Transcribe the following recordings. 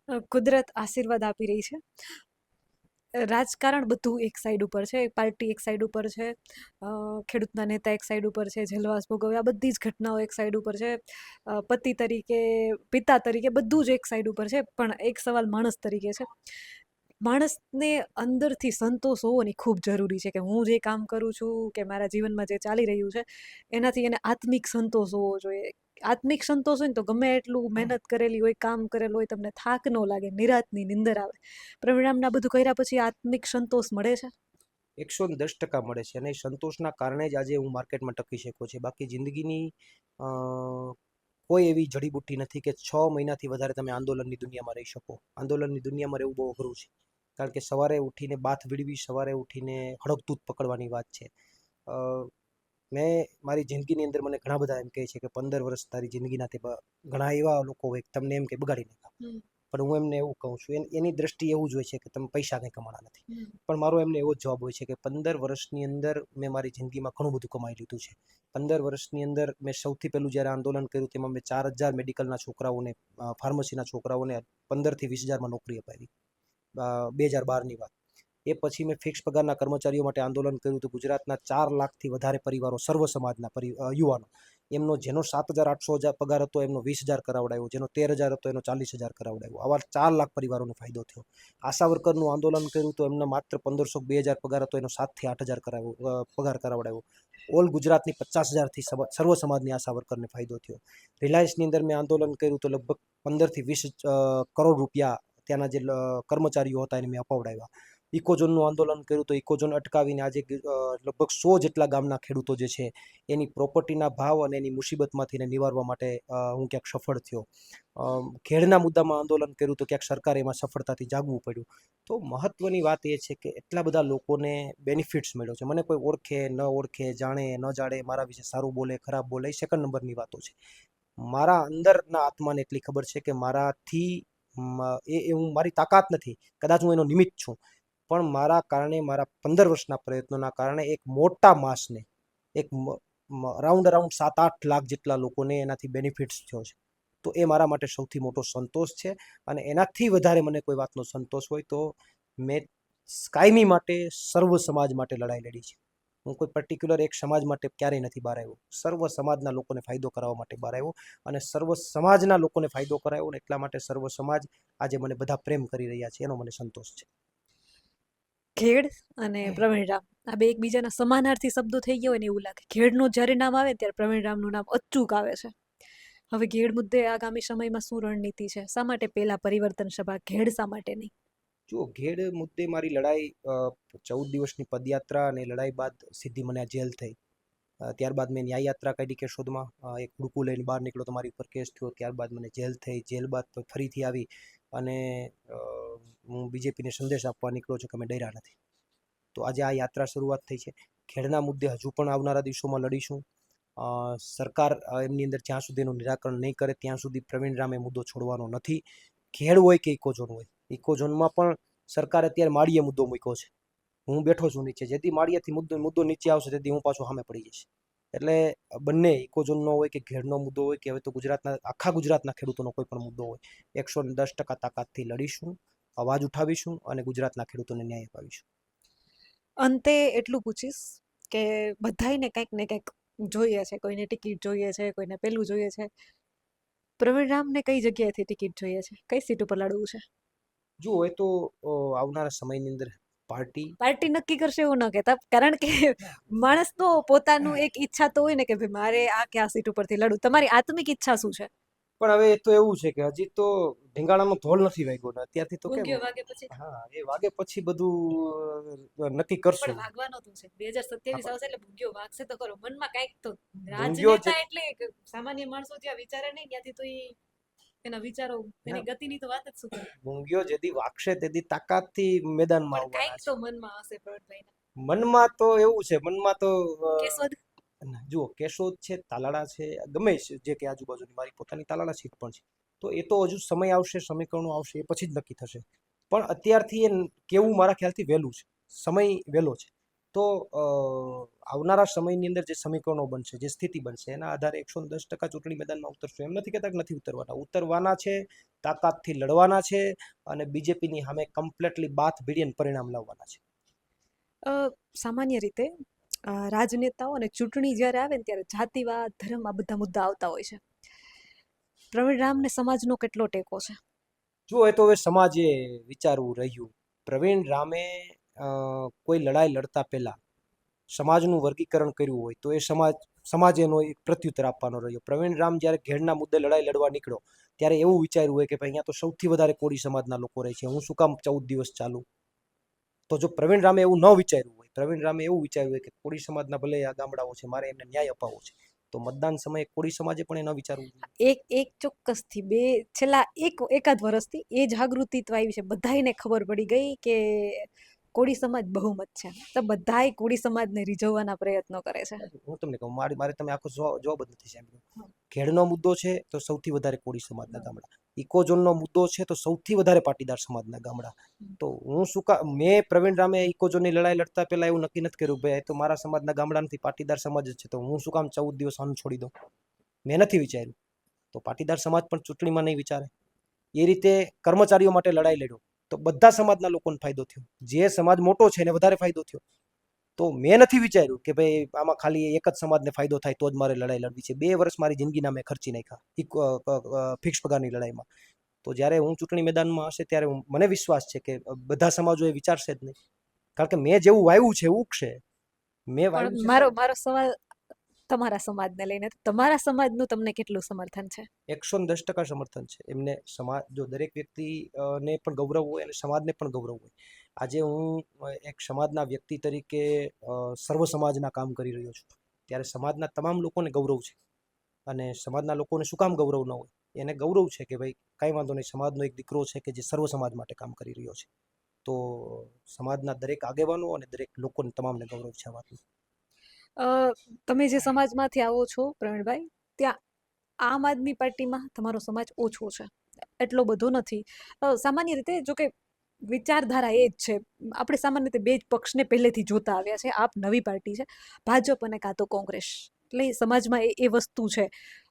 કુદરત આશીર્વાદ આપી રહી છે. રાજકારણ બધું એક સાઈડ ઉપર છે, પાર્ટી એક સાઈડ ઉપર છે, ખેડૂતના નેતા એક સાઈડ ઉપર છે, જેલવાસ ભોગવે આ બધી જ ઘટનાઓ એક સાઈડ ઉપર છે, પતિ તરીકે, પિતા તરીકે બધું જ એક સાઈડ ઉપર છે. પણ એક સવાલ માણસ તરીકે છે. માણસને અંદરથી સંતોષ હોવો ખૂબ જરૂરી છે, કે હું જે કામ કરું છું કે મારા જીવનમાં જે ચાલી રહ્યું છે એનાથી એને આત્મિક સંતોષ હોવો જોઈએ. આત્મિક સંતોષ હોય ને તો ગમે એટલું મહેનત કરેલી હોય, કામ કરેલું હોય, તમને થાક ન લાગે, નિરાતની નિંદર આવે. પરિણામના બધું કર્યા પછી આત્મિક સંતોષ મળે છે. 110% મળે છે, અને એ સંતોષના કારણે જ આજે હું માર્કેટમાં ટકી શકું છું. બાકી જિંદગીની કોઈ એવી જડીબુટ્ટી નથી કે 6 મહિનાથી વધારે તમે આંદોલનની દુનિયામાં રહી શકો. આંદોલનની દુનિયામાં રહેવું બહુ અઘરું છે, કારણ કે સવારે ઉઠીને બાથ ભીડવી, સવારે ઉઠીને હડકદૂત પકડવાની વાત છે. મેં મારી જિંદગીની અંદર મને ઘણા બધા એમ કહે છે કે 15 વર્ષ તારી જિંદગીના તે ઘણા એવા લોકો હોય તમને એમ કે બગાડી નાખ્યા, પણ હું એમને એવું કહું છું, એની દ્રષ્ટિ એવું જ હોય છે કે તમે પૈસા કંઈ કમાણા નથી. પણ મારો એમને એવો જ જવાબ હોય છે કે 15 વર્ષની અંદર મેં મારી જિંદગીમાં ઘણું બધું કમાઈ લીધું છે. 15 વર્ષની અંદર મેં સૌથી પહેલું જ્યારે આંદોલન કર્યું તેમાં મેં 4000 મેડિકલના છોકરાઓને, ફાર્મસીના છોકરાઓને 15 થી 20 હજારમાં નોકરી અપાવી, 2012ની વાત. એ પછી મેં ફિક્સ પગારના કર્મચારીઓ માટે આંદોલન કર્યું તો ગુજરાતના 4 લાખથી વધારે પરિવારો, સર્વ સમાજના યુવાનો, એમનો જેનો 7,800 પગાર હતો એમનો 20,000 કરાવડાવ્યો, જેનો 13,000 હતો એનો 40,000 કરાવડાવ્યો. આવા 4 લાખ પરિવારોને ફાયદો થયો. આશા વર્કરનું આંદોલન કર્યું તો એમના માત્ર 1,500-2,000 પગાર હતો એનો 7,000 થી 8,000 પગાર કરાવડાવ્યો. ઓલ ગુજરાતની 50,000થી સર્વ સમાજની આશા વર્કરને ફાયદો થયો. રિલાયન્સની અંદર મેં આંદોલન કર્યું તો લગભગ 15 થી 20 કરોડ રૂપિયા ત્યાંના જે કર્મચારીઓ હતા એને મેં અપાવડાવ્યા. ઇકોઝોનનું આંદોલન કર્યું તો ઇકોઝોન અટકાવીને આજે લગભગ 100 જેટલા ગામના ખેડૂતો જે છે એની પ્રોપર્ટીના ભાવ અને એની મુસીબતમાંથી એને નિવારવા માટે હું ક્યાંક સફળ થયો. ખેડના મુદ્દામાં આંદોલન કર્યું તો ક્યાંક સરકારે એમાં સફળતાથી જાગવું પડ્યું. તો મહત્વની વાત એ છે કે એટલા બધા લોકોને બેનિફિટ્સ મળ્યો છે. મને કોઈ ઓળખે ન ઓળખે, જાણે ન જાણે, મારા વિશે સારું બોલે ખરાબ બોલે, એ સેકન્ડ નંબરની વાતો છે. મારા અંદરના આત્માને એટલી ખબર છે કે મારાથી હું, મારી તાકાત નથી, કદાચ હું એનો નિમિત્ત છું, પણ મારા કારણે, મારા 15 વર્ષના પ્રયત્નોના કારણે એક મોટા માસને, એક અરાઉન્ડ 7-8 લાખ જેટલા લોકોને એનાથી બેનિફિટ્સ થયો છે. તો એ મારા માટે સૌથી મોટો સંતોષ છે. અને એનાથી વધારે મને કોઈ વાતનો સંતોષ હોય તો મેં કાયમી માટે સર્વ સમાજ માટે લડાઈ લડી છે. હું કોઈ પર્ટિક્યુલર એક સમાજ માટે ક્યારેય નથી બહાર આવ્યો. સર્વ સમાજના લોકોને ફાયદો કરાવવા માટે બહાર આવ્યો, અને સર્વ સમાજના લોકોને ફાયદો કરાવ્યો, ને એટલા માટે સર્વ સમાજ આજે મને બધા પ્રેમ કરી રહ્યા છે, એનો મને સંતોષ છે. ખેડ અને પ્રવીણરામ આ બે એકબીજાના સમાનાર્થી શબ્દો થઈ ગયા હોય ને એવું લાગે. ખેડનું જ્યારે નામ આવે ત્યારે પ્રવીણરામનું નામ અચૂક આવે છે. હવે ઘેડ મુદ્દે આગામી સમયમાં શું રણનીતિ છે? શા માટે પહેલા પરિવર્તન સભા, ઘેડ શા માટે નહીં? જો ઘેડ મુદ્દે મારી લડાઈ, 14 દિવસની પદયાત્રા અને લડાઈ બાદ સીધી મને આ જેલ થઈ. ત્યારબાદ મેં ન્યાય યાત્રા કાઢી કેશોદમાં, એક હુડકું લઈને બહાર નીકળ્યો તો મારી ઉપર કેસ થયો. ત્યારબાદ મને જેલ થઈ. જેલ બાદ ફરીથી આવી અને હું બીજેપીને સંદેશ આપવા નીકળ્યો છું કે અમે ડર્યા નથી. તો આજે આ યાત્રા શરૂઆત થઈ છે. ખેડના મુદ્દે હજુ પણ આવનારા દિવસોમાં લડીશું. સરકાર એમની અંદર જ્યાં સુધી એનું નિરાકરણ નહીં કરે ત્યાં સુધી પ્રવીણરામ એ મુદ્દો છોડવાનો નથી. ખેડ હોય કે ઇકોઝોન હોય, ઇકોઝોનમાં પણ સરકાર અત્યારે માળીએ મુદ્દો મૂક્યો છે. હું બેઠો છું નીચે, જેથી માળિયાથી મુદ્દો નીચે આવશે તેથી હું પાછો સામે પડી જઈશ. એટલે બંને, ઇકોઝોનનો હોય કે ઘેડનો મુદ્દો હોય કે હવે તો આખા ગુજરાતના ખેડૂતોનો કોઈ પણ મુદ્દો હોય, 110% તાકાતથી લડીશું, અવાજ ઉઠાવીશું અને ગુજરાતના ખેડૂતોને ન્યાય અપાવીશું. અંતે એટલું પૂછીશ કે બધાયને કંઈક ને કંઈક જોઈએ છે. કોઈને ટિકિટ જોઈએ છે, કોઈને પેલું જોઈએ છે. પ્રવીણરામને કઈ જગ્યાએથી ટિકિટ જોઈએ છે? કઈ સીટ ઉપર લડવું છે? જો એ તો આવનારા સમયની અંદર પાર્ટી પાર્ટી નક્કી કરશે એવું ન કહેતા, કારણ કે માણસનો પોતાનું એક ઈચ્છા તો હોય ને કે ભાઈ મારે આ કે આ સીટ ઉપરથી લડવું. તમારી આત્મિક ઈચ્છા શું છે? પણ હવે એ તો એવું છે કે હજી તો ઢીંગાણાનો ધોલ નથી વાગ્યો ને અત્યારથી તો કેમ. ભૂંગ્યો વાગે પછી હા, એ વાગે પછી બધું નક્કી કરશું. પણ વાગવાનો તો છે. 2027 આવશે એટલે ભૂંગ્યો વાગશે તો ખરો. મનમાં કાંઈક તો, ભૂંગ્યો જે રાજનેતા એટલે સામાન્ય માણસો જ્યાં વિચારે નહીં ત્યાંથી તો એના વિચારો, એની ગતિની તો વાત જ શું કરે. ભૂંગ્યો જેથી વાગશે તેથી તાકાતથી મેદાનમાં પણ કાંઈક આવવાના તો છે. મનમાં હશે પ્રવીણભાઈના. મનમાં તો એવું છે, મનમાં તો કેશોદ જુઓ, કેશોદ છે, તાલાળા છે, ગમે જે કે આજુબાજુની મારી પોતાની તાલાળા સીટ પણ છે. તો એ તો હજુ સમય આવશે, સમીકરણો આવશે, એ પછી જ નક્કી થશે. પણ અત્યારથી એ કેવું મારા ખ્યાલથી વહેલું છે, સમય વહેલો છે. તો આવનારા સમયની અંદર જે સમીકરણો બનશે, જે સ્થિતિ બનશે, એના આધારે 110% ચૂંટણી મેદાનમાં ઉતરશું. એમ નથી કહેતા કે નથી ઉતરવાના, ઉતરવાના છે, તાકાતથી લડવાના છે, અને બીજેપીની સામે કમ્પ્લીટલી બાથ ભીડીને પરિણામ લાવવાના છે. સામાન્ય રીતે રાજનેતાઓ અને ચૂંટણી જ્યારે આવે ને ત્યારે જાતિવાદ, ધર્મ આ બધા મુદ્દા આવતા હોય છે. પ્રવીણ રામને સમાજનો કેટલો ટેકો છે? જો એ તો હવે સમાજે વિચારવું રહ્યું. પ્રવીણ રામે કોઈ લડાઈ લડતા પહેલા સમાજનું વર્ગીકરણ કર્યું હોય તો એ સમાજે એનો એક પ્રત્યુત્તર આપવાનો રહ્યો. પ્રવીણ રામ જ્યારે ઘેડના મુદ્દે લડાઈ લડવા નીકળ્યો ત્યારે એવું વિચાર્યું હોય કે ભાઈ અહીંયા તો સૌથી વધારે કોળી સમાજના લોકો રહે છે, હું શું કામ 14 દિવસ ચાલુ? તો જો પ્રવીણ રામે એવું ન વિચાર્યું હોય, પ્રવીણ રામે એવું વિચાર્યું હોય કે કોળી સમાજના ભલે આ ગામડાઓ છે, મારે એમને ન્યાય અપાવવો છે, તો મતદાન સમયે કોળી સમાજે પણ એ ન વિચારવું જોઈએ. એક ચોક્કસથી છેલ્લા એકાદ વર્ષથી એ જાગૃતિ તો આવી છે, બધાયને ખબર પડી ગઈ કે કોળી સમાજ બહુમત છે, તો બધાય કોળી સમાજને રીઝવવાના પ્રયત્નો કરે છે. હું તમને કહું, મારે તમે આખો જવાબ જ નથી સાંભળ્યો. ખેડનો મુદ્દો છે તો સૌથી વધારે કોળી સમાજના ગામડા, ઇકોઝોનનો મુદ્દો છે તો સૌથી વધારે પાટીદાર સમાજના ગામડા. તો હું શું મેં પ્રવીણ રામે ઇકોઝોનની લડાઈ લડતા પહેલા એવું નક્કી નથી કર્યું ભાઈ તો મારા સમાજના ગામડા નથી, પાટીદાર સમાજ જ છે, તો હું શું કામ 14 દિવસ અન્ન છોડી દઉં? મેં નથી વિચાર્યું. તો પાટીદાર સમાજ પણ ચૂંટણીમાં નહીં વિચારે. એ રીતે કર્મચારીઓ માટે લડાઈ લડ્યો તો બધા સમાજના લોકોને ફાયદો થયો. જે સમાજ મોટો છે એને વધારે ફાયદો થયો. તો મેં નથી વિચાર્યું કે ભાઈ આમાં ખાલી એક જ સમાજને ફાયદો થાય તો જ મારે લડાઈ લડવી છે. 2 વર્ષ મારી જિંદગીના મેં ખર્ચી નાખ્યા ફિક્સ પગારની લડાઈમાં. તો જ્યારે હું ચૂંટણી મેદાનમાં હશે ત્યારે મને વિશ્વાસ છે કે બધા સમાજો એ વિચારશે જ નહીં, કારણ કે મેં જેવું વાવ્યું છે એવું ઉગશે. મેં વાવ્યું છે. મારો સવાલ તમારા સમાજને લઈને, તમારા સમાજનું તમને કેટલું સમર્થન છે? 110% સમર્થન છે. એમને સમાજ, જો દરેક વ્યક્તિને પણ ગૌરવ હોય અને સમાજને પણ ગૌરવ હોય. આજે હું એક સમાજના વ્યક્તિ તરીકે સર્વ સમાજના કામ કરી રહ્યો છું, ત્યારે સમાજના તમામ લોકોને ગૌરવ છે. અને સમાજના લોકોને શું કામ ગૌરવ ન હોય? એને ગૌરવ છે કે ભાઈ કાંઈ વાંધો નહીં, સમાજનો એક દીકરો છે કે જે સર્વ સમાજ માટે કામ કરી રહ્યો છે. તો સમાજના દરેક આગેવાનો અને દરેક લોકોને તમામને ગૌરવ છે આ વાતનું. તમે જે સમાજમાંથી આવો છો પ્રવીણભાઈ, ત્યાં આમ આદમી પાર્ટીમાં તમારો સમાજ ઓછો છે, એટલો બધો નથી. સામાન્ય રીતે જો કે વિચારધારા એ જ છે, આપણે સામાન્ય રીતે બે જ પક્ષને પહેલેથી જોતા આવ્યા છે. આપ નવી પાર્ટી છે, ભાજપ અને કાં તો કોંગ્રેસ, એટલે સમાજમાં એ વસ્તુ છે.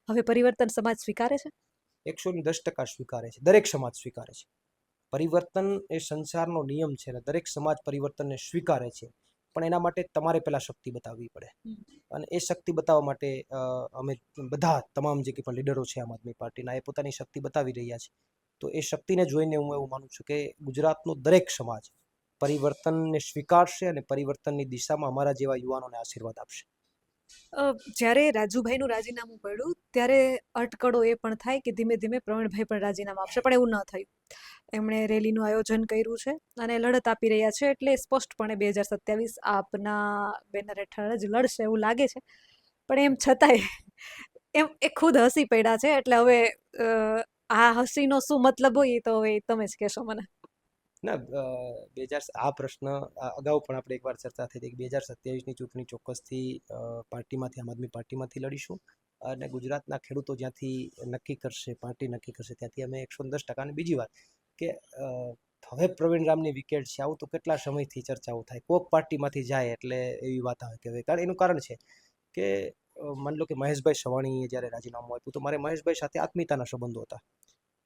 હવે પરિવર્તન સમાજ સ્વીકારે છે? 110% સ્વીકારે છે, દરેક સમાજ સ્વીકારે છે. પરિવર્તન એ સંસારનો નિયમ છે અને દરેક સમાજ પરિવર્તનને સ્વીકારે છે, પણ એના માટે તમારે પહેલા શક્તિ બતાવવી પડે. અને એ શક્તિ બતાવવા માટે અમે બધા તમામ જે પણ લીડરો છે આમ આદમી પાર્ટીના, એ પોતાની શક્તિ બતાવી રહ્યા છે. તો એ શક્તિને જોઈને હું એવું માનું છું કે ગુજરાતનો દરેક સમાજ પરિવર્તનને સ્વીકારશે અને પરિવર્તનની દિશામાં અમારા જેવા યુવાનોને આશીર્વાદ આપશે. જ્યારે રાજુભાઈનું રાજીનામું પડ્યું ત્યારે અટકળો એ પણ થાય કે ધીમે ધીમે પ્રવીણભાઈ પણ રાજીનામું આપશે, પણ એવું ન થયું. એમણે રેલીનું આયોજન કર્યું છે અને લડત આપી રહ્યા છે, એટલે સ્પષ્ટપણે 2027 આપના બેનર હેઠળ જ લડશે એવું લાગે છે. પણ એમ છતાંય એમ એ ખુદ હસી પડ્યા છે, એટલે હવે આ હસીનો શું મતલબ હોય એ તો હવે તમે જ કહેશો મને. ના, આ પ્રશ્ન અગાઉ પણ આપણે એકવાર ચર્ચા થઈ હતી કે 2027ની ચૂંટણી ચોક્કસથી પાર્ટીમાંથી, આમ આદમી પાર્ટીમાંથી લડીશું. અને ગુજરાતના ખેડૂતો જ્યાંથી નક્કી કરશે, પાર્ટી નક્કી કરશે, ત્યાંથી અમે 110%. અને બીજી વાત કે હવે પ્રવીણ રામની વિકેટ છે, આવું તો કેટલા સમયથી ચર્ચાઓ થાય. કોક પાર્ટીમાંથી જાય એટલે એવી વાત આવે કે કારણ એનું કારણ છે કે માની લો કે મહેશભાઈ સવાણીએ જ્યારે રાજીનામું આપ્યું તો મારે મહેશભાઈ સાથે આત્મીયતાના સંબંધો હતા.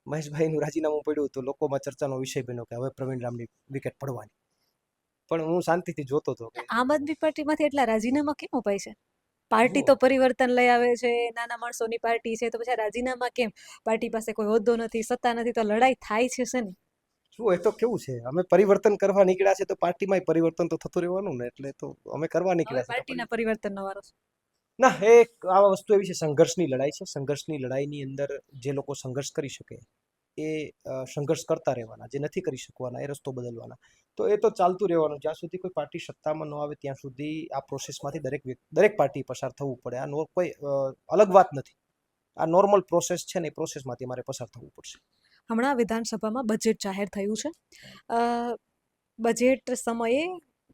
મહેશભાઈનું રાજીનામું પડ્યું તો લોકોમાં ચર્ચાનો વિષય બન્યો કે હવે પ્રવીણ રામની વિકેટ પડવાની. પણ હું શાંતિથી જોતો હતો કે આમ આદમી પાર્ટીમાંથી એટલા રાજીનામા કેમ અપાય છે? પાર્ટી તો પરિવર્તન લઈ આવે છે, નાના માણસોની પાર્ટી છે, તો પછી રાજીનામા કેમ? પાર્ટી પાસે કોઈ હોદ્દો નથી, સત્તા નથી, તો લડાઈ થાય છે ને. શું એ તો કેવું છે, અમે પરિવર્તન કરવા નીકળ્યા છે તો પાર્ટીમાં પરિવર્તન તો થતું રહેવાનું ને, એટલે તો અમે કરવા નીકળ્યા છે. પાર્ટીના પરિવર્તનનો વારો છે. ના, આ વસ્તુ એવી છે, સંઘર્ષની લડાઈ છે. સંઘર્ષની લડાઈની અંદર જે લોકો સંઘર્ષ કરી શકે એ સંઘર્ષ કરતા રહેવાના, જે નથી કરી શકવાના એ રસ્તો બદલવાના. તો એ તો ચાલતું રહેવાનું. જ્યાં સુધી કોઈ પાર્ટી સત્તામાં ન આવે ત્યાં સુધી આ પ્રોસેસમાંથી દરેક પાર્ટી પસાર થવું પડે. આ કોઈ અલગ વાત નથી. આ નોર્મલ પ્રોસેસ છે ને, એ પ્રોસેસમાંથી અમારે પસાર થવું પડશે. હમણાં વિધાનસભામાં બજેટ જાહેર થયું છે. બજેટ સમયે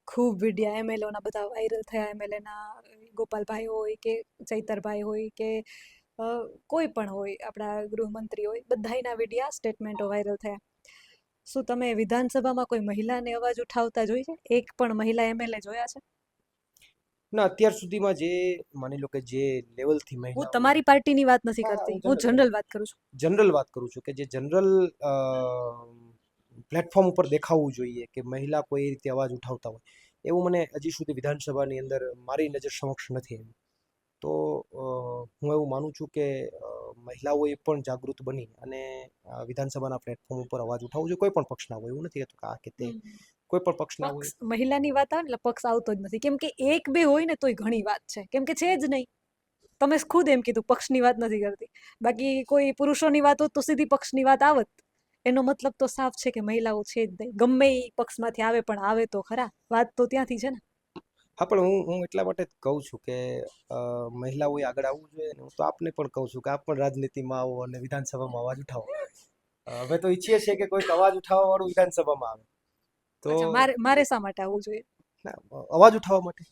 ખૂબ વિડીયા એમએલએના બધા વાયરલ થયા. એમએલએના ગોપાલભાઈ હોય કે ચૈતરભાઈ હોય કે કોઈ પણ હોય, આપણા ગૃહમંત્રી હોય, બધાના વિડીયા, સ્ટેટમેન્ટો વાયરલ થયા. શું તમે વિધાનસભામાં કોઈ મહિલાને અવાજ ઉઠાવતા જોઈ છે? એક પણ મહિલા એમએલએ જોયા છે? ના, અત્યાર સુધીમાં જે માની લો કે જે લેવલથી હું મહિલાઓ, તમારી પાર્ટીની વાત નથી હા, કરતી, હું હું જનરલ વાત કરું છું. જનરલ વાત કરું છું કે જે જનરલ પ્લેટફોર્મ ઉપર દેખાવું જોઈએ કે મહિલા કોઈ રીતે અવાજ ઉઠાવતા હોય, એવું મને હજી સુધી વિધાનસભાની અંદર મારી નજર સમક્ષ નથી આવ્યું. તો હું એવું માનું છું કે મહિલાઓએ પણ જાગૃત બની અને વિધાનસભાના પ્લેટફોર્મ ઉપર અવાજ ઉઠાવવો જોઈએ, કોઈ પણ પક્ષના હોય, એવું નથી કહેતું કે આ કે તે, કોઈ પણ પક્ષના હોય. પક્ષ મહિલાની વાત આવે ને એટલે પક્ષ આવતો જ નથી, કેમ કે એક બે હોય ને તોય ઘણી વાત છે, કેમ કે છે જ નહીં. તમે ખુદ એમ કીધું પક્ષની વાત નથી કરતી, બાકી કોઈ પુરુષોની વાત હોત તો સીધી પક્ષની વાત આવત. એનો મતલબ તો સાફ છે કે મહિલાઓ છે જ નહીં, ગમે એ પક્ષમાંથી આવે પણ આવે તો ખરા, વાત તો ત્યાંથી છે ને. હા, પણ હું એટલા માટે જ કહું છું કે મહિલાઓએ આગળ આવવું જોઈએ ને હું તો આપને પણ કહું છું કે આપ પણ રાજનીતિમાં આવો અને વિધાનસભામાં અવાજ ઉઠાવો. અમે તો ઈચ્છીએ છીએ કે કોઈક અવાજ ઉઠાવવા વાળું વિધાનસભામાં આવે. તો અચ્છા, મારે મારે શા માટે આવવું જોઈએ? ના, અવાજ ઉઠાવવા માટે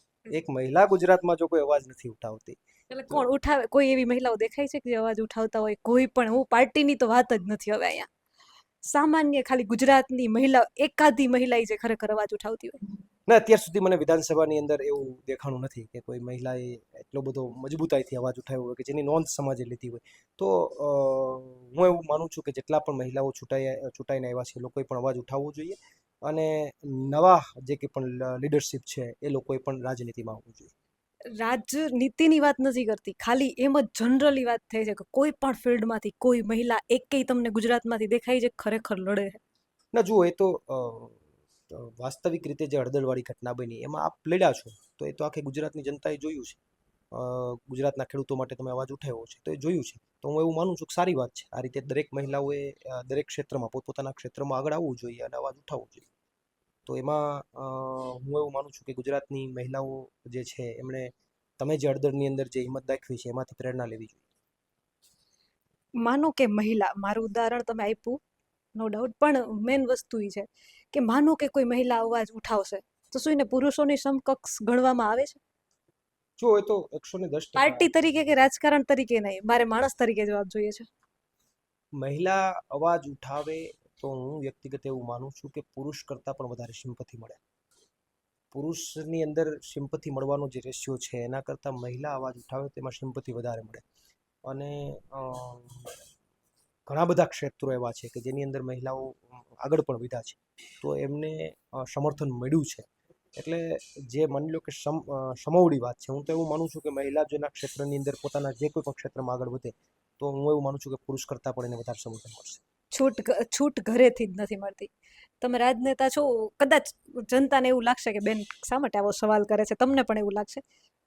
એક મહિલા ગુજરાતમાં જો કોઈ અવાજ નથી ઉઠાવતી એટલે તો કોણ ઉઠાવે? કોઈ એવી મહિલાઓ દેખાય છે કે જે અવાજ ઉઠાવતા હોય? કોઈ પણ, હું પાર્ટીની તો વાત જ નથી હવે અહીંયા. સામાન્ય ખાલી ગુજરાતની મહિલા, એકાદી મહિલા જે ખરેખર અવાજ ઉઠાવતી હોય. ના, અત્યાર સુધી મને વિધાનસભાની અંદર એવું દેખાણું નથી કે કોઈ મહિલાએ એટલો બધો મજબૂતાઈથી અવાજ ઉઠાવ્યો હોય કે જેની નોંધ સમાજે લીધી હોય. તો હું એવું માનું છું કે જેટલા પણ મહિલાઓ ચૂંટાઈને આવ્યા છે એ લોકોએ પણ અવાજ ઉઠાવવો જોઈએ અને નવા જે કંઈ પણ લીડરશિપ છે એ લોકોએ પણ રાજનીતિમાં આવવું જોઈએ. રાજનીતિની વાત નથી કરતી, ખાલી એમ જ જનરલી વાત થઈ છે કે કોઈ પણ ફિલ્ડમાંથી કોઈ મહિલા એકેય તમને ગુજરાતમાંથી દેખાય છે ખરેખર લડે છે? ના, જુઓ, એ તો વાસ્તવિક રીતે જે હળદળવાળી ઘટના બની એમાં આપ લડ્યા છો તો એ તો આખી ગુજરાતની જનતાએ જોયું છે. ગુજરાતના ખેડૂતો માટે તમે અવાજ ઉઠાવ્યો છે તો એ જોયું છે. તો હું એવું માનું છું કે સારી વાત છે. આ રીતે દરેક મહિલાઓએ દરેક ક્ષેત્રમાં પોતપોતાના ક્ષેત્રમાં આગળ આવવું જોઈએ અને અવાજ ઉઠાવવો જોઈએ. તો એમાં હું એવું માનું છું કે ગુજરાતની મહિલાઓ જે છે એમણે તમે જે હળદળની અંદર જે હિંમત દાખવી છે એમાંથી પ્રેરણા લેવી જોઈએ. માનો કે મહિલા, મારું ઉદાહરણ તમે આપ્યું, નો ડાઉટ, પણ મેન વસ્તુ એ છે કે માનો કે કોઈ મહિલા અવાજ ઉઠાવશે તો શું એને પુરુષોની સમકક્ષ ગણવામાં આવે છે? જો એ તો 110%. પાર્ટી તરીકે કે રાજકારણ તરીકે નહીં, મારે માણસ તરીકે જવાબ જોઈએ છે. મહિલા અવાજ ઉઠાવે તો હું વ્યક્તિગત એવું માનું છું કે પુરુષ કરતાં પણ વધારે સિમ્પથી મળે. પુરુષની અંદર સિમ્પથી મળવાનો જે રેશિયો છે એના કરતાં મહિલા અવાજ ઉઠાવે તેમાં સિમ્પથી વધારે મળે. અને ઘણા બધા ક્ષેત્રો એવા છે કે જેની અંદર મહિલાઓ આગળ પણ વધ્યા છે તો એમને સમર્થન મળ્યું છે. એટલે જે માની લો કે સમોવડી વાત છે. હું તો એવું માનું છું કે મહિલા જેના ક્ષેત્રની અંદર પોતાના જે કોઈ પણ ક્ષેત્રમાં આગળ વધે તો હું એવું માનું છું કે પુરુષ કરતાં પણ એને વધારે સમર્થન મળશે. છૂટ ઘરેથી જ નથી મળતી. તમે રાજનેતા છો, કદાચ જનતાને એવું લાગશે કે બેન શા માટે આવો સવાલ કરે છે, તમને પણ એવું લાગશે.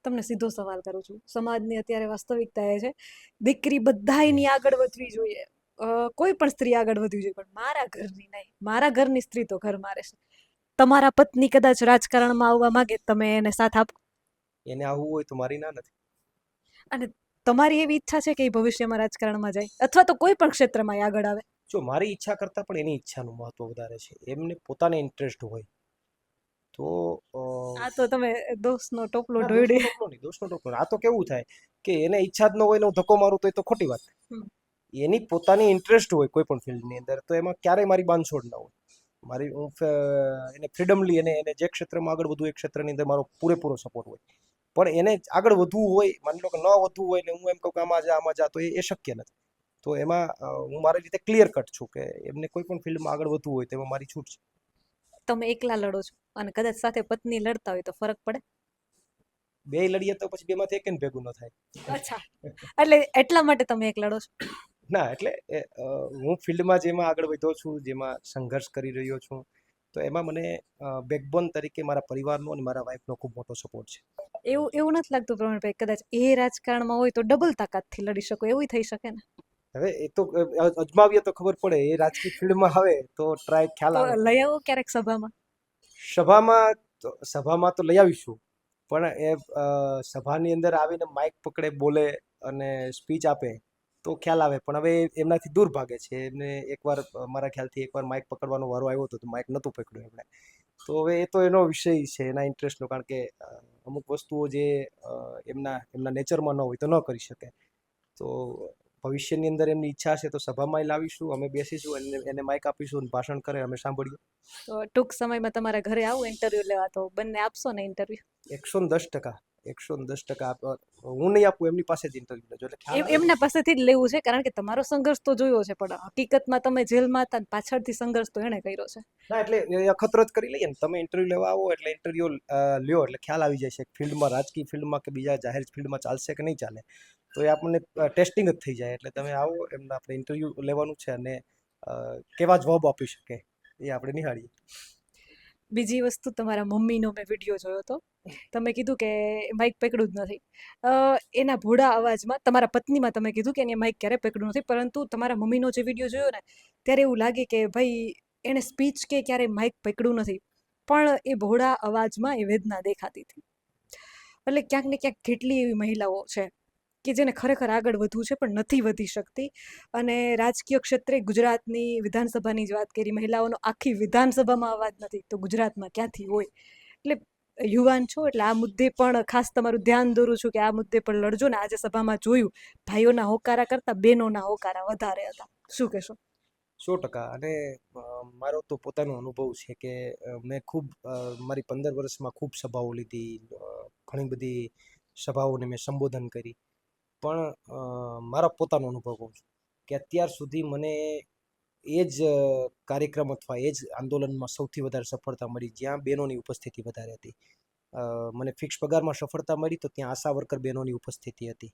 તમને સીધો સવાલ કરું છું, સમાજની અત્યારે વાસ્તવિકતા એ છે દીકરી બધાયની આગળ વધવી જોઈએ, કોઈ પણ સ્ત્રી આગળ વધવી જોઈએ, પણ મારા ઘરની નહીં. મારા ઘરની સ્ત્રી તો ઘર મારે છે. તમારા પત્ની કદાચ રાજકારણમાં આવવા માંગે, તમે એને સાથ આપો? એને આવવું હોય તો મારી ના નથી. અને તમારી એવી ઈચ્છા છે કે એ ભવિષ્યમાં રાજકારણમાં જાય અથવા તો કોઈ પણ ક્ષેત્રમાં એ આગળ આવે? જો મારી ઈચ્છા કરતાં પણ એની ઈચ્છાનું મહત્વ વધારે છે. એમને પોતાને ઇન્ટરેસ્ટ હોય તો આ તો તમે દોષનો ટોપલો ના, દોષનો ઢોળી. ટોપલો નહીં, દોષનો ટોપલો નહીં. આ તો કેવું થાય કે એને ઈચ્છા જ ન હોય ને હું ધક્કો મારું તો એ તો ખોટી વાત. એની પોતાની ઇન્ટરેસ્ટ હોય કોઈ પણ ફિલ્ડની અંદર તો એમાં ક્યારેય મારી બાંધછોડ ન હોય. હું એને ફ્રીડમલી એને જે ક્ષેત્રમાં આગળ વધવું એ ક્ષેત્રની અંદર મારો પૂરેપૂરો સપોર્ટ હોય. પણ એને આગળ વધવું હોય, માની લો કે ન વધવું હોય ને હું એમ કહું કે આમાં જા તો એ શક્ય નથી. તો એમાં હું મારી રીતે ક્લિયર કટ છું કે એમને કોઈ પણ ફિલ્ડમાં આગળ વધવું હોય તો એમાં મારી છૂટ છે. તમે એકલા લડો છો અને કદાચ સાથે પત્ની લડતા હોય તો ફરક પડે? બે લડીએ તો પછી બેમાંથી એક ભેગું ન થાય. અચ્છા, એટલે એટલા માટે તમે એક લડો છો? ના, એટલે હું ફિલ્ડમાં જેમાં આગળ વધ્યો છું, જેમાં સંઘર્ષ કરી રહ્યો છું, તો એમાં મને બેકબોન તરીકે મારા પરિવારનો અને મારા વાઈફનો ખૂબ મોટો સપોર્ટ છે. એવું નથી લાગતું પ્રવીણભાઈ, કદાચ એ રાજકારણમાં હોય તો ડબલ તાકાતથી લડી શકો, એવું થઈ શકે ને? હવે એ તો અજમાવીએ તો ખબર પડે. એ રાજકીય ફિલ્ડમાં આવે તો ટ્રાય ખ્યાલ તો આવે. લઈ આવો ક્યારેક સભામાં. સભામાં તો લઈ આવીશું પણ એ સભાની અંદર આવીને માઇક પકડે, બોલે અને સ્પીચ આપે તો ખ્યાલ આવે. પણ હવે એમનાથી દૂર ભાગે છે. એમને એકવાર મારા ખ્યાલથી એકવાર માઇક પકડવાનો વારો આવ્યો હતો તો માઇક નહોતું પકડ્યું એમણે. તો હવે એ તો એનો વિષય છે, એના ઇન્ટરેસ્ટનો. કારણ કે અમુક વસ્તુઓ જે એમના નેચરમાં ન હોય તો ન કરી શકે. તો ભવિષ્યની અંદર એમની ઈચ્છા હશે તો સભામાં લાવીશું, અમે બેસીશું અને એને માઇક આપીશું, ભાષણ કરે, અમે સાંભળીએ. તો ટૂંક સમયમાં તમારા ઘરે આવું ઇન્ટરવ્યુ લેવા, તો બંને આપશો ને ઇન્ટરવ્યુ? 110%. 110% હું નહીં આપું, એમની પાસે જ ઇન્ટરવ્યુ લેજો એટલે ખ્યાલ આવે. એમના પાસેથી જ લેવું છે, કારણ કે તમારો સંઘર્ષ તો જોયો છે, પણ હકીકતમાં તમે જેલમાં હતા ને પાછળથી સંઘર્ષ તો એણે કર્યો છે. ના એટલે એ અખતરો જ કરી લઈએ ને, તમે ઇન્ટરવ્યુ લેવા આવો એટલે ઇન્ટરવ્યુ લ્યો એટલે ખ્યાલ આવી જાય છે ફિલ્ડમાં, રાજકીય ફિલ્ડમાં કે બીજા જાહેર ફિલ્ડમાં ચાલશે કે નહીં ચાલે, તો એ આપણને ટેસ્ટિંગ જ થઈ જાય. એટલે તમે આવો, એમને આપણે ઇન્ટરવ્યુ લેવાનું છે અને કેવા જવાબ આપી શકે એ આપણે નિહાળીએ. બીજી વસ્તુ, તમારા મમ્મીનો મેં વિડીયો જોયો હતો, તમે કીધું કે માઇક પકડ્યું જ નથી. એના ભોળા અવાજમાં તમારા પત્નીમાં તમે કીધું કે એને માઇક ક્યારે પકડ્યું નથી, પરંતુ તમારા મમ્મીનો જે વિડીયો જોયો ને ત્યારે એવું લાગે કે ભાઈ એણે સ્પીચ કે ક્યારે માઇક પકડ્યું નથી, પણ એ ભોળા અવાજમાં એ વેદના દેખાતી હતી. એટલે ક્યાંક ને ક્યાંક કેટલી એવી મહિલાઓ છે કે જેને ખરેખર આગળ વધવું છે પણ નથી વધી શકતી. અને રાજકીય ક્ષેત્રે ગુજરાતની વિધાનસભાની જ વાત કરી, મહિલાઓનો આખી વિધાનસભામાં અવાજ નથી, તો ગુજરાતમાં ક્યાંથી હોય? એટલે યુવાન છો એટલે આ મુદ્દે પણ ખાસ તમારું ધ્યાન દોરું છું કે આ મુદ્દે પણ લડજો ને. આજે સભામાં જોયું, ભાઈઓના હોકારા કરતા બહેનોના હોકારા વધારે હતા. શું કહેશો? 100%. અને મારો તો પોતાનો અનુભવ છે કે મેં ખૂબ મારી 15 વર્ષમાં ખૂબ સભાઓ લીધી, ઘણી બધી સભાઓને મેં સંબોધન કરી, પણ મારા પોતાનો અનુભવ કહું છું કે અત્યાર સુધી મને એ જ કાર્યક્રમ અથવા એ જ આંદોલનમાં સૌથી વધારે સફળતા મળી જ્યાં બહેનોની ઉપસ્થિતિ વધારે હતી. મને ફિક્સ પગારમાં સફળતા મળી તો ત્યાં આશા વર્કર બહેનોની ઉપસ્થિતિ હતી.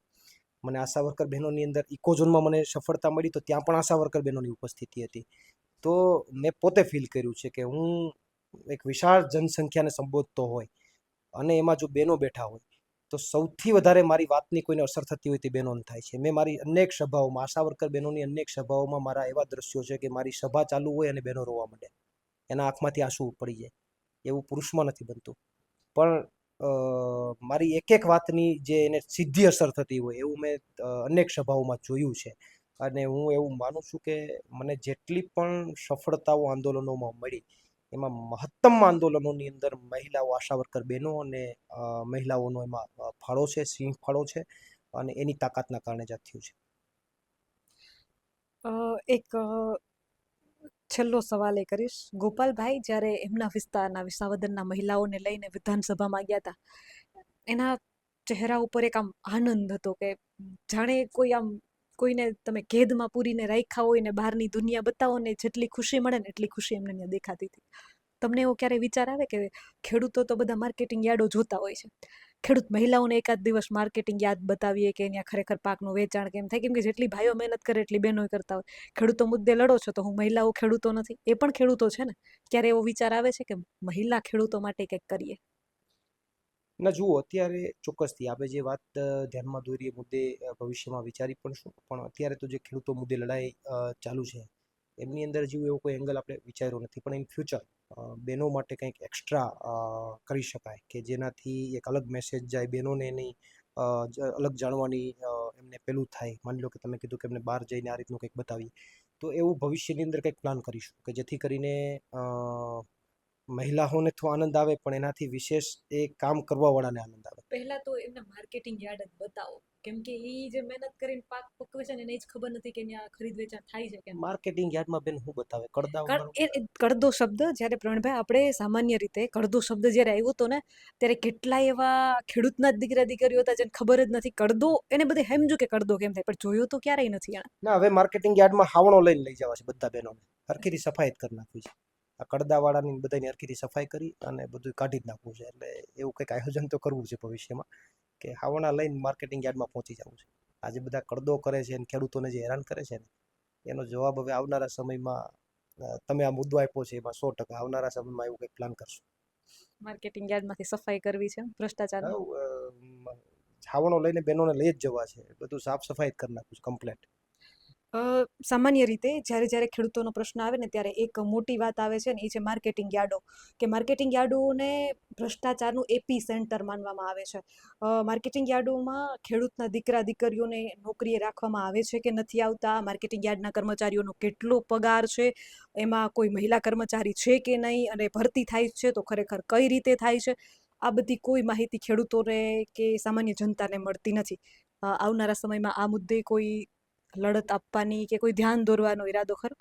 મને આશા વર્કર બહેનોની અંદર ઇકોઝોનમાં મને સફળતા મળી તો ત્યાં પણ આશા વર્કર બહેનોની ઉપસ્થિતિ હતી. તો મેં પોતે ફીલ કર્યું છે કે હું એક વિશાળ જનસંખ્યાને સંબોધતો હોય અને એમાં જો બહેનો બેઠા હોય તો સૌથી વધારે મારી વાતની કોઈને અસર થતી હોય તે બહેનોને થાય છે. મેં મારી અનેક સભાઓમાં, આશા વર્કર બહેનોની અનેક સભાઓમાં મારા એવા દ્રશ્યો છે કે મારી સભા ચાલુ હોય અને બહેનો રોવા માંડે, એના આંખમાંથી આંસુ પડી જાય. એવું પુરુષમાં નથી બનતું, પણ મારી એક એક વાતની જે એને સીધી અસર થતી હોય એવું મેં અનેક સભાઓમાં જોયું છે. અને હું એવું માનું છું કે મને જેટલી પણ સફળતાઓ આંદોલનોમાં મળી એમાં મહત્તમ આંદોલનોની અંદર મહિલાઓ, આશા વર્કર બહેનો અને મહિલાઓનો એમાં ફાળો છે, સિંહ ફાળો છે, અને એની તાકાતના કારણે જ આ થયું છે. એક છેલ્લો સવાલ એ કરીશ. ગોપાલભાઈ જ્યારે એમના વિસ્તારના વિસાવદરના મહિલાઓને લઈને વિધાનસભામાં ગયા હતા, એના ચહેરા ઉપર એક આમ આનંદ હતો કે જાણે કોઈ આમ કોઈને તમે કેદમાં પૂરીને રાખ્યા હોય ને બહારની દુનિયા બતાવો ને જેટલી ખુશી મળે ને એટલી ખુશી એમને ત્યાં દેખાતી હતી. તમને એવો ક્યારે વિચાર આવે કે ખેડૂતો તો બધા માર્કેટિંગ યાર્ડો જોતા હોય છે, ખેડૂત મહિલાઓને એકાદ દિવસ માર્કેટિંગ યાર્ડ બતાવીએ કે અહીંયા ખરેખર પાકનું વેચાણ કેમ થાય? કેમ કે જેટલી ભાઈઓ મહેનત કરે એટલી બહેનો કરતા હોય. ખેડૂતો મુદ્દે લડો છો તો હું મહિલાઓ ખેડૂતો નથી, એ પણ ખેડૂતો છે ને. ક્યારે એવો વિચાર આવે છે કે મહિલા ખેડૂતો માટે કંઈક કરીએ? ના જુઓ, અત્યારે ચોક્કસથી આપણે જે વાત ધ્યાનમાં દોરીએ મુદ્દે ભવિષ્યમાં વિચારી પણ શું, પણ અત્યારે તો જે ખેડૂતો મુદ્દે લડાઈ ચાલુ છે એમની અંદર જેવું એવો કોઈ એંગલ આપણે વિચાર્યો નથી, પણ ઇન ફ્યુચર બહેનો માટે કંઈક એક્સ્ટ્રા કરી શકાય કે જેનાથી એક અલગ મેસેજ જાય બહેનોને, એની અલગ જાણવાની એમને પેલું થાય. માની લો કે તમે કીધું કે એમને બહાર જઈને આ રીતનું કંઈક બતાવીએ, તો એવું ભવિષ્યની અંદર કંઈક પ્લાન કરીશું કે જેથી કરીને મહિલાઓને તો આનંદ આવે પણ એનાથી વિશેષ એ કામ કરવાવાળાને આનંદ આવે. પહેલા તો એમને માર્કેટિંગ યાર્ડ જ બતાવો, કેમ કે એ જે મહેનત કરીને પાક પકવે છે ને એને જ ખબર નથી કે ત્યાં ખરીદ વેચાણ થાય છે કેમ. માર્કેટિંગ યાર્ડમાં બેન શું બતાવે? કડદા કડદો શબ્દ જ્યારે પ્રવીણભાઈ આપણે સામાન્ય રીતે કડદો શબ્દ જ્યારે આવ્યો હતો ને ત્યારે કેટલા એવા ખેડૂતના જ દીકરા દીકરીઓ હતા જેને ખબર જ નથી કડદો, એને બધે સમજ્યું કે કડદો કેમ થાય, પણ જોયો તો ક્યારેય નથી એને. ના, હવે માર્કેટિંગ યાર્ડમાં હાવણો લઈને લઈ જવા છે બધા બહેનોને, હરખીથી સફાઈ જ કરી નાખવી છે. આ કડદાવાળાની બધાની હરખીથી સફાઈ કરી અને બધું કાઢી જ નાખવું છે. એટલે એવું કંઈક આયોજન તો કરવું છે ભવિષ્યમાં કે હાવણા લઈને માર્કેટિંગ યાર્ડમાં પહોંચી જવું છે. આજે બધા કડદો કરે છે અને ખેડૂતોને જે હેરાન કરે છે ને એનો જવાબ હવે આવનારા સમયમાં તમે આ મુદ્દો આપ્યો છે એમાં 100% આવનારા સમયમાં એવું કંઈક પ્લાન કરશું. માર્કેટિંગ યાર્ડમાંથી સફાઈ કરવી છે ભ્રષ્ટાચાર. છાવણો લઈને બહેનોને લઈ જ જવા છે, બધું સાફ સફાઈ જ કરી નાખવું છે કમ્પ્લેટ. સામાન્ય રીતે જ્યારે જ્યારે ખેડૂતોનો પ્રશ્ન આવે ને ત્યારે એક મોટી વાત આવે છે ને એ છે માર્કેટિંગ યાર્ડો, કે માર્કેટિંગ યાર્ડોને ભ્રષ્ટાચારનું એપી સેન્ટર માનવામાં આવે છે. માર્કેટિંગ યાર્ડોમાં ખેડૂતના દીકરા દીકરીઓને નોકરીએ રાખવામાં આવે છે કે નથી આવતા, માર્કેટિંગ યાર્ડના કર્મચારીઓનો કેટલો પગાર છે, એમાં કોઈ મહિલા કર્મચારી છે કે નહીં, અને ભરતી થાય છે તો ખરેખર કઈ રીતે થાય છે, આ બધી કોઈ માહિતી ખેડૂતોને કે સામાન્ય જનતાને મળતી નથી. આવનારા સમયમાં આ મુદ્દે કોઈ લડત આપવાની કે કોઈ ધ્યાન દોરવાનો ઈરાદો ખરો?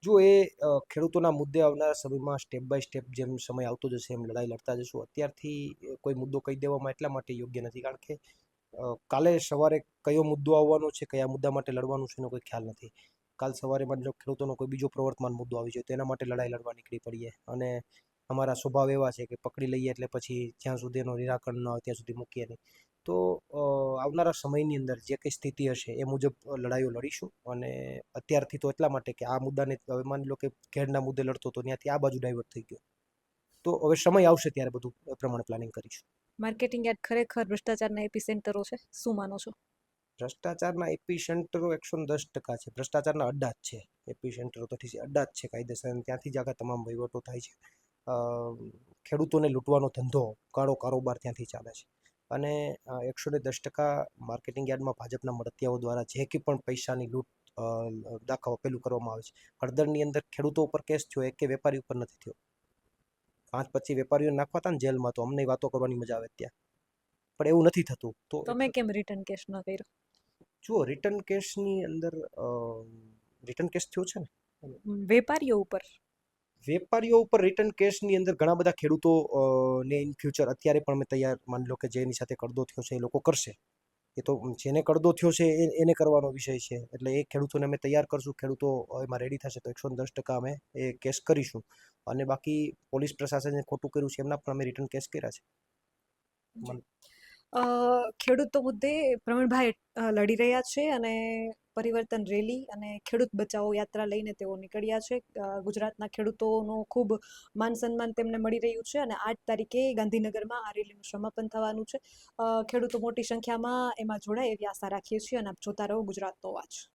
જો એ ખેડૂતોના મુદ્દે આવનારા સમયમાં સ્ટેપ બાય સ્ટેપ જેમ સમય આવતો જશે એમ લડાઈ લડતા જશું. અત્યારથી કોઈ મુદ્દો કહી દેવામાં એટલા માટે યોગ્ય નથી, કારણ કે કાલે સવારે કયો મુદ્દો આવવાનો છે, કયા મુદ્દા માટે લડવાનું છે એનો કોઈ ખ્યાલ નથી. કાલ સવારે માની લો ખેડૂતોનો કોઈ બીજો પ્રવર્તમાન મુદ્દો આવી જાય તો એના માટે લડાઈ લડવા નીકળી પડીએ, અને અમારા સ્વભાવ એવા છે કે પકડી લઈએ એટલે પછી જ્યાં સુધી એનું નિરાકરણ ન આવે ત્યાં સુધી મૂકીએ નહીં. તો આવનારા સમયની અંદર જે કંઈ સ્થિતિ હશે એ મુજબ લડાઈઓ લડીશું. અને અત્યારથી તો એટલા માટે કે આ મુદ્દાને હવે માની લો કે ઘેરના મુદ્દે લડતો તો ત્યાંથી આ બાજુ ડાયવર્ટ થઈ ગયો, તો હવે સમય આવશે ત્યારે બધું એ પ્રમાણે પ્લાનિંગ કરીશું. માર્કેટિંગ યાર્ડ ખરેખર ભ્રષ્ટાચારના એપિસેન્ટરો છે, શું માનો છો? ભ્રષ્ટાચારના એપી સેન્ટરો 110% છે. ભ્રષ્ટાચારના અડ્ડા જ છે. એપી સેન્ટરો તો ઠીક છે, અડ્ડા જ છે કાયદેસર, અને ત્યાંથી જ આગળ તમામ વહીવટો થાય છે. અ, ખેડૂતોને લૂંટવાનો ધંધો, કાળો કારોબાર ત્યાંથી ચાલે છે. અને 110% માર્કેટિંગ યાર્ડમાં ભાજપના મળતિયાઓ દ્વારા જે કંઈ પણ પૈસાની લૂંટ દાખવ પેલું કરવામાં આવે છે. હળદરની અંદર ખેડૂતો ઉપર કેસ થયો, એક કે વેપારી ઉપર નથી થયો. 5-25 વેપારીઓને નાખવા હતા ને જેલમાં, તો અમને વાતો કરવાની મજા આવે ત્યાં, પણ એવું નથી થતું. તો તમે કેમ રિટર્ન કેસ ન કર્યો? જુઓ, રિટર્ન કેસની અંદર રિટર્ન કેસ થયો છે ને વેપારીઓ ઉપર? વેપારીઓ ઉપર રિટર્ન કેસની અંદર ઘણા બધા ખેડૂતો ને ઇન ફ્યુચર અત્યારે પણ અમે તૈયાર, માની લો કે જેની સાથે કડદો થયો છે એ લોકો કરશે. એ તો જેને કડદો થયો છે એને કરવાનો વિષય છે, એટલે એ ખેડૂતોને અમે તૈયાર કરશું. ખેડૂતો એમાં રેડી થશે તો 110% અમે એ કેસ કરીશું. અને બાકી પોલીસ પ્રશાસને ખોટું કર્યું છે એમના પણ અમે રિટર્ન કેસ કર્યા છે. ખેડૂતો મુદ્દે પ્રવીણભાઈ લડી રહ્યા છે, અને પરિવર્તન રેલી અને ખેડૂત બચાવો યાત્રા લઈને તેઓ નીકળ્યા છે. ગુજરાતના ખેડૂતોનો ખૂબ માન સન્માન તેમને મળી રહ્યું છે, અને 8 તારીખે ગાંધીનગરમાં આ રેલીનું સમાપન થવાનું છે. ખેડૂતો મોટી સંખ્યામાં એમાં જોડાય એવી આશા રાખીએ છીએ, અને આપ જોતા રહો ગુજરાતનો અવાજ.